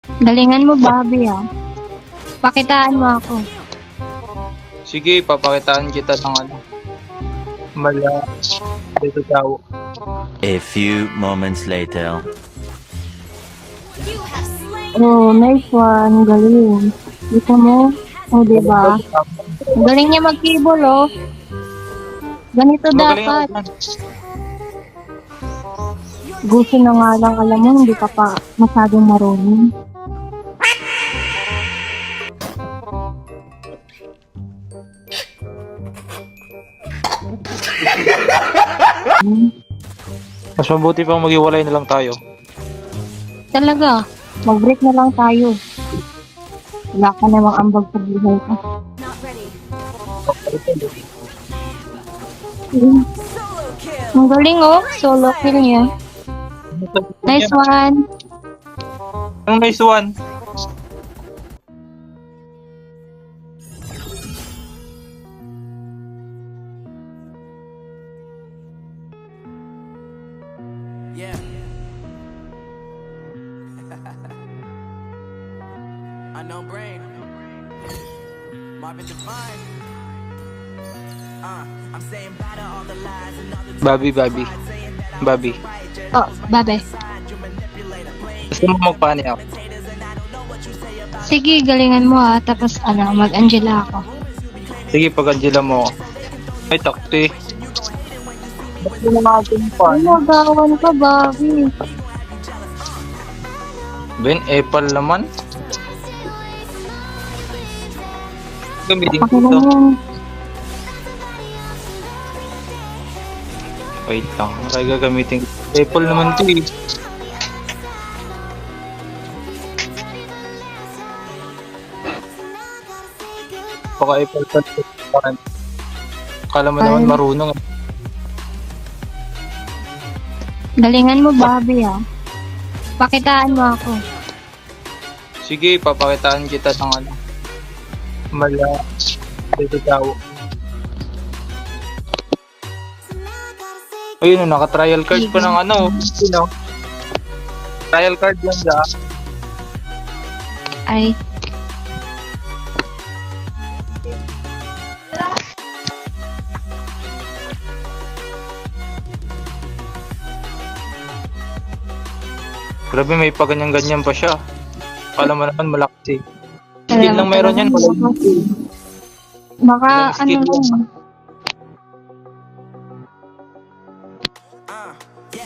Galingan mo, Bobby, ah. Pakitaan mo ako. Sige, papakitaan kita ng mala dito daw. A few moments later. Oh, nice one. Galing. Kita mo? Oh, diba? Galing niya mag-keyboard, oh. Ganito Magaling ako dapat. dyan. Gusto na nga lang, alam mo, hindi ka pa masyadong marunong. Mas mabuti pang maghiwalay na lang tayo. Talaga, mag-break na lang tayo. Wala ka namang ambag sa buhay ko. Ang galing, oh. Solo kill niya. Nice one. Ang nice one. Yeah. Unknown brain. Marvin Devine. I'm saying bye to all the lies and all the Bobby. Bobby. Oh, babe. Gusto mo magpani ako? Sige, galingan mo, ah. Tapos, mag-Angela ako. Sige, pag-Angela mo ako. Ay, takti. Ba't mo natin pa? Ay, magawan ka, Bobby. Ben, Apple naman. Gamitin Okay ko lang ito. yan. Wait lang. Kaya gagamitin ko. Apple naman ito eh. Baka Apple pa. Kala mo naman marunong. Galingan mo, Bobby, ah. Pakitaan mo ako. Sige, papakitaan kita ng mala dito daw. Ayun, naka-trial card pa ng trial card lang dyan. Ay, Grabe, may pa ganyan-ganyan pa siya. Kala mo naman malakas eh. alam Skill lang mo meron yan. talaga. Walang Baka, Walang skill yan. lang.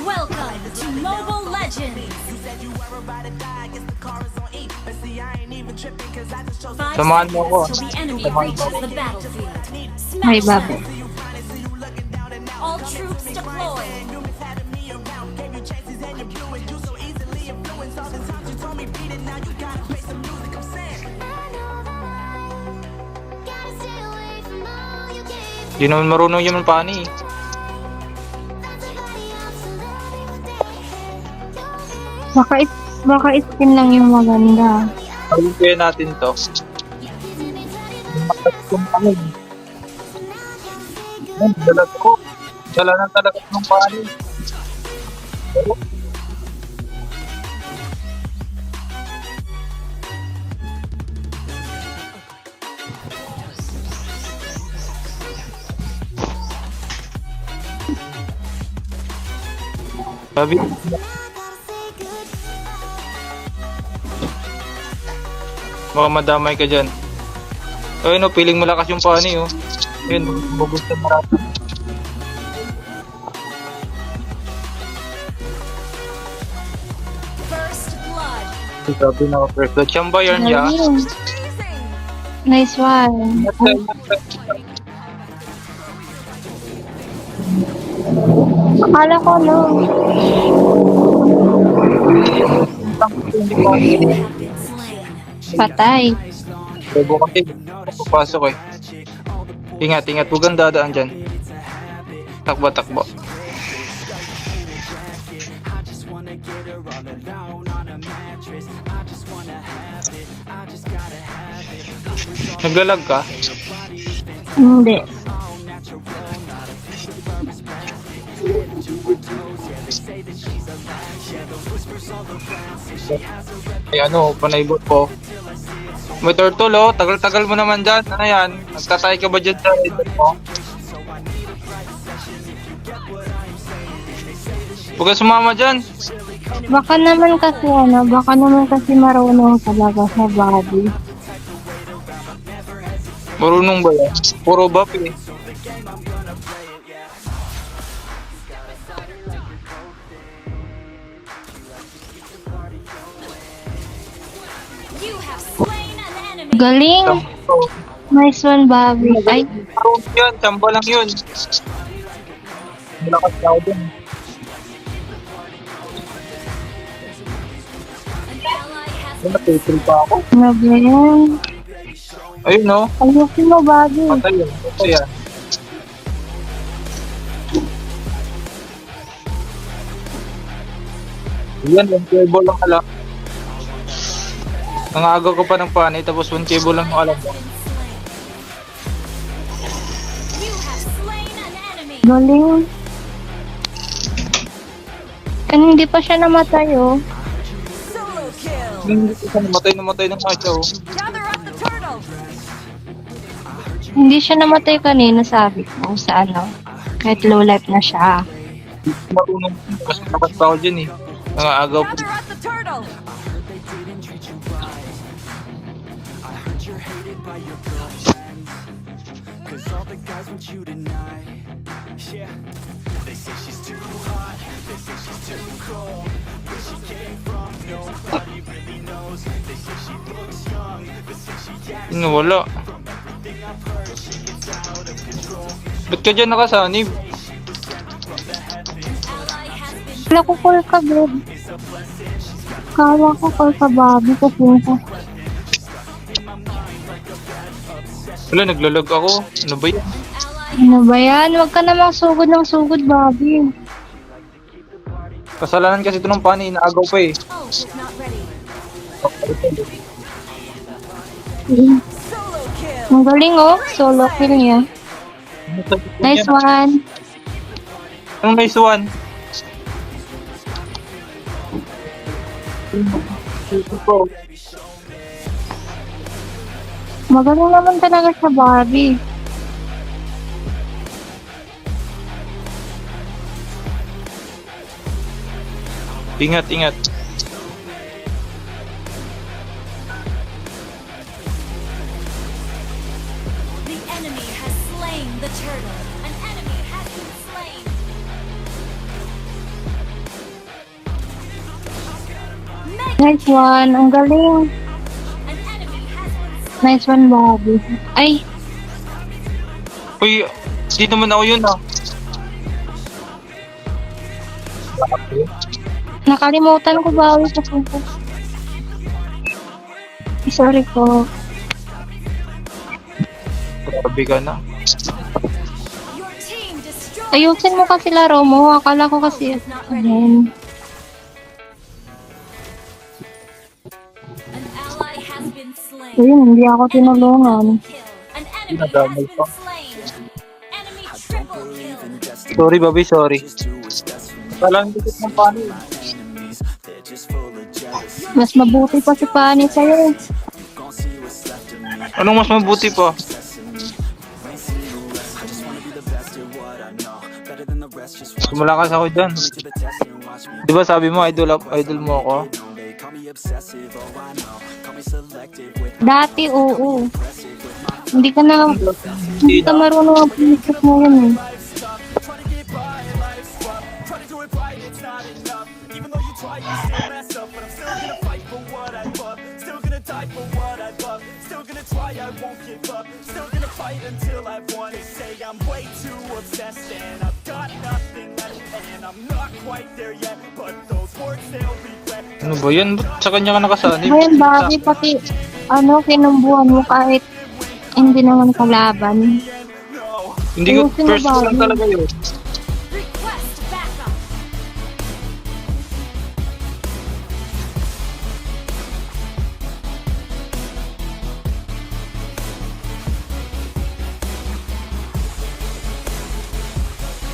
Welcome to Mobile Legends. Samahan mo ako. Till the enemy reaches the battlefield. Ay, Smash Bobby. them. All troops deployed. Di naman marunong yung pani. Baka skin lang yung maganda. Ayun kaya natin to. Dala to. Dala na talaga ng pani. Sabi, baka madamay ka dyan. Ayun o, piling malakas yung pani o. Ayun, bubus na marami. First blood. Sabi na first blood. Siyang ba yan ya? Galing. Nice one. Akala ko, no. Patay. Bobo kasi, papasok eh. Ingat, huwag kang dadaan dyan. Takbo. Naglalag ka? Hindi. Ay ano, panaibot ko. May turtle oh, tagal-tagal mo naman dyan. Ano yan? Nagtatay ka ba dyan sa idol mo? Huwag ka sumama dyan. Baka naman kasi marunong talaga sa body. Marunong ba yan? Puro buff eh. You have slain an enemy. Galing! Sampo. Nice one, Bobby. Ay, Marunong yun, samba lang yun. Malakas na ako dun. An ally has Ay, natutol pa ako. ano ba yan? Ayun no, Ayusin mo, Bobby. patay yun. Patay yan. Yan, 1 cable lang alam. Nangaagaw ko pa ng panay, tapos 1 cable lang yung alam mo. been slain. You have slain an enemy. Galing. Hindi pa siya namatay, oh. Solo kill. Hindi ko siya namatay ng asya oh. Gather up the turtle. Hindi siya namatay kanina, sabi ko, sa ano. Kahit low life na siya. Marunong kasi lakas pa ako dyan eh. Nangaagaw po. Gather up the turtle. Wala. Ba't ka dyan nakasanib? Ally has been Kala ko call ka, babe. Kala ko call ka, Bobby, kasi ko. Wala, naglalag ako. Ano ba yan? ally. Ano ba yan? Huwag ka namang sugod ng sugod, Bobby. Kasalanan kasi ito ng pani, inaagaw pa eh. Oh, not ready. Solo kill. Ang galing, oh. Solo kill niya. Nice one. Anong nice one? Magaling naman talaga sa Bobby. Ingat, ingat. The enemy has slain the turtle. An enemy has been slain. Mega Nice one. Ang galing. An enemy has been slain. Nice one, Bobby. Ay, Uy, di naman ako yun ah. nakalimutan ko, Bobby. Sorry po. Grabe ka na. Your team destroyed. Ayusin mo kasi laro mo. Akala ko kasi, ayun. An ally has been slain. Ayun, hindi ako tinulungan. Kill. An enemy Nadamay has pa. been slain. Enemy triple kill. Sorry, Bobby, sorry. Walang dikit ng pani. Mas mabuti pa si Pani sa'yo. Anong mas mabuti pa? Malakas ako dyan. Di ba sabi mo, idol mo ako? Dati, oo. Hindi ka marunong ang pinisip mo yun eh. Ano ba yan? Ba't sa kanya ka nakasanib? Ngayon, Bobby, pati, kinumbuhan mo kahit hindi naman kalaban. Hindi ko, Ayusin mo, first ko lang Bobby. talaga yun. Request backup.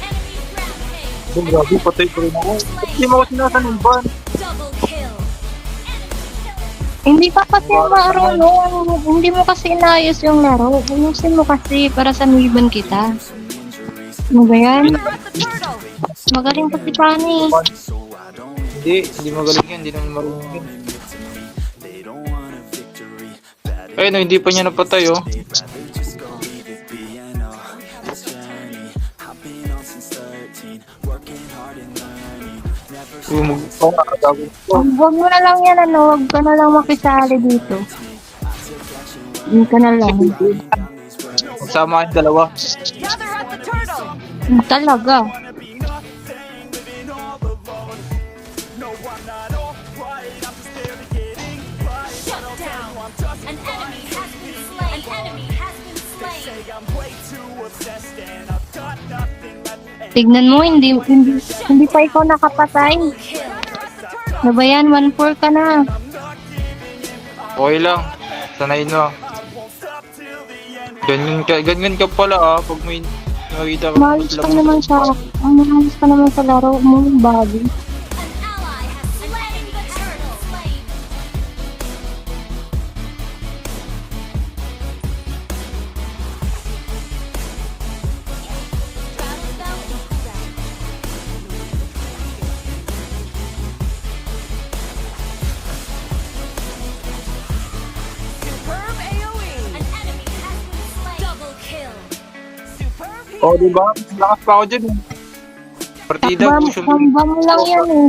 Enemy rampage. Oh, grabe, patay pa rin ako. Ba't di mo ako sinasanumban? Double Hindi ka kasi marunong. Hindi mo kasi inayos yung laro. Ayusin mo kasi para saniban kita. Ano ba yan? Magaling pa si Pani. Hindi magaling yan, hindi naman marunong yun. Ayun, no, hindi pa niya napatay, oh. Huwag mo na lang yan, ano. Huwag ka na lang makisali dito. Hindi ka na lang. Magsama kayong dalawa. Talaga. Shut down. An enemy has been slain. An enemy has been slain. Tignan mo, hindi pa ikaw nakapatay. Kill. Ano ba yan? 1-4 ka na. Okay lang. Sanayin mo. Ganyan ka pala, ah. Pag may nakita ka. Malis ka naman sa laro mo, bago. An ally has slain the turtle. Slain. An enemy has been slain. Double kill. Oh, diba? Lakas pa ako dyan, eh. Partida, puso mo. Chamba mo lang yan eh.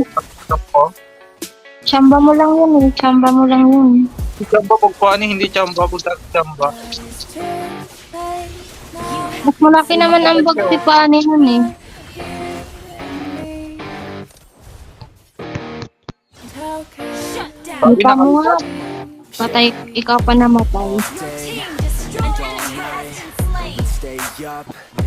Chamba mo lang yan eh. Chamba mo lang yun. Chamba pag paano, hindi chamba. Pag dati chamba. Mas malaki naman ang bag si Pani nun eh. Shut down. Kita mo nga. Patay, ikaw pa namatay. Team destroyed. An enemy has been slain. Stay up,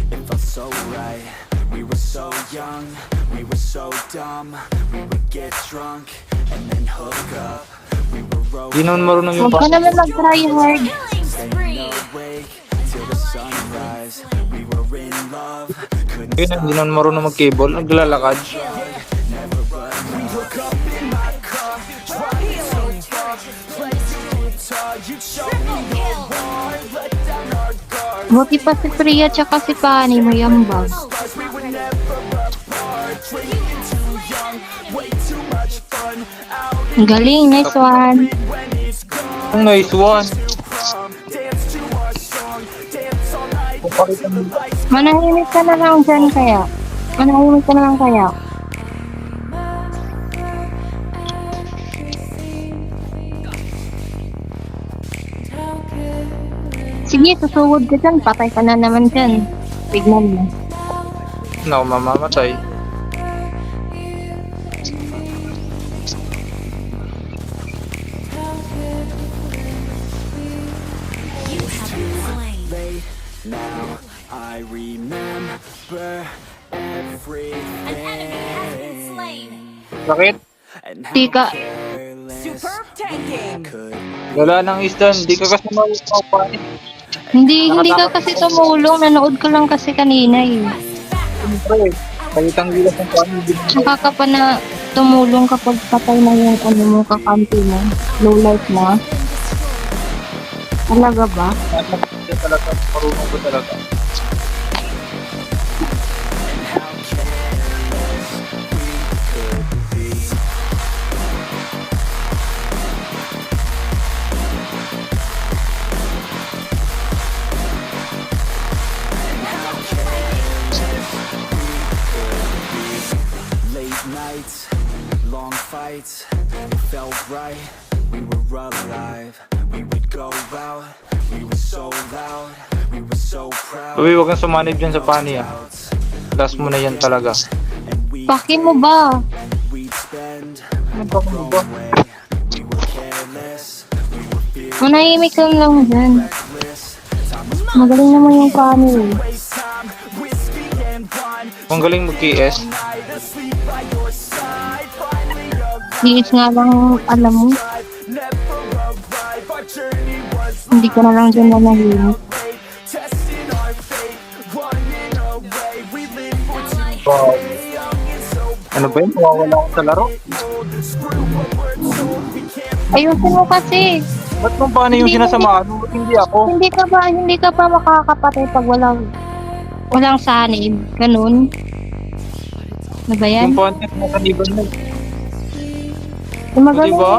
it felt so right. We were so young, we were so dumb. We would get drunk and then hook up. We were Di naman marunong yung Huwag ka naman mag-try hard. Killing spree. awake till the sunrise. We were in love, couldn't Yun, hindi naman marunong mag-cable. Naglalakad. Buti pa si Priya tsaka si Pani mo yung bag. Ang galing, nice one. Ang nice one. Papakita mo. Manahimik ka na lang dyan kaya. Manahimik ka na lang kaya. Sige, susugod ka dyan. Patay ka na naman dyan. Tignan mo. No, mamamatay. You have been slain. late now. I remember An enemy has been slain. Sakit? and Di ka, superb tanking. Could Wala nang isdan. Di ka kasi mawala. hindi ka kasi tumulong. Nanood ka lang kasi kanina eh. Siyempre, kalitang gilas ng paano. Saka ka pa na tumulong kapag patay na yung ano mo, kakampi mo. Low life na. Talaga ba? Talaga, marunong ko talaga. late nights, long fights, it felt right. We were alive. We would go out. We were so loud. We were so proud. Uy, huwag kang sumanib dyan sa pani, ah. Last mo na yan talaga. And we Pakin mo ba? we'd spend Ano ba kung ba? away. We were careless. We were fearless. Manahimik ka lang dyan. Magaling naman yung Pani eh. Waste time, whiskey and wine. Kung galing mag-KS. Night asleep by your side. Finally alive. Liis nga lang alam mo. Never arrive. Our journey was Hindi ka na lang dyan manahimik. late. Testing our fate. Running away. We live for Wow. young and so Ano ba yun? Mawawala ako sa laro. old. Screw what we're told. We can't Ayusin mo kasi. Ba't kung paano yung sinasamahan mo? Ba't hindi ako? Hindi ka ba makakapatay pag walang sanib? Ganun. Ano ba yan? Yung paano yung sinasaniban mo? Gumagaling. Diba?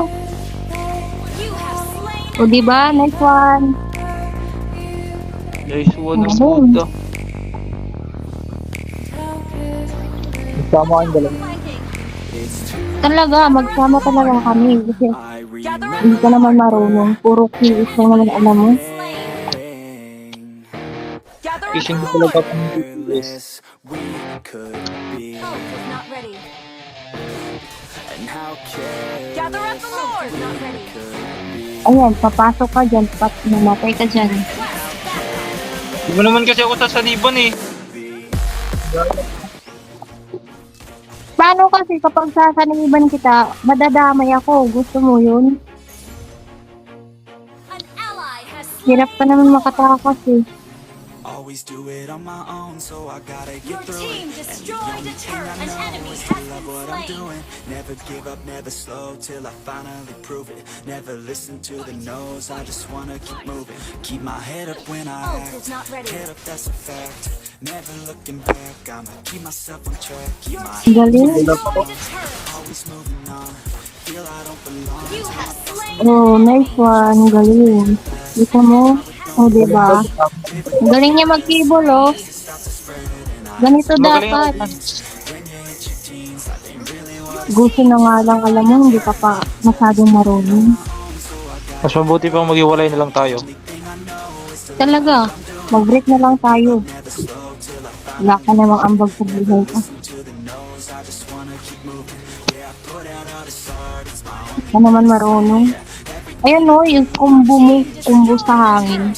You have slain O diba? Nice one. Guys, wala Ayun. puta. Sama kang dalawa. Viking. Talaga, magsama talaga kami. Kasi I hindi ka naman marunong. Puro kilis lang naman alam mo. Slain. Gather up Kasi the hindi Lord. talaga kami dito. remember we could be, Hope is not ready. and how Gather up the Lord. careless Not ready. could be. Ayan, papasok ka dyan. Namatay ka dyan. Hindi mo naman kasi ako sasaniban eh. Paano kasi kapag sasaniban kita, madadamay ako. Gusto mo yun? An ally has slain. Hirap ka naman makatakas eh. Always do it on my own, so I gotta Your get through team it. And the destroyed a only thing turret. I An know enemy is has to love been what I'm slain. doing. Never give up, never slow, till I finally prove it. Never listen to the no's, I just wanna keep moving. Keep my head up when I Ult act. is not ready. Head up, that's a fact. Never looking back, I'ma keep myself on track. Keep Your my team Galing. destroyed a turret. always moving on. Feel I don't belong. You have slain. Oh, nice one. Galing. Kita mo? O, diba? Galing niya mag-cable, oh. Ganito Magaling ako. dapat. Gusto na nga lang, alam mo, hindi ka pa masyadong marunong. Mas mabuti pang maghiwalay na lang tayo. Talaga, mag-break na lang tayo. Wala ka namang ambag sa buhay ko. Ka naman marunong. Ayan no, yung kumbo mo, kumbo sa hangin.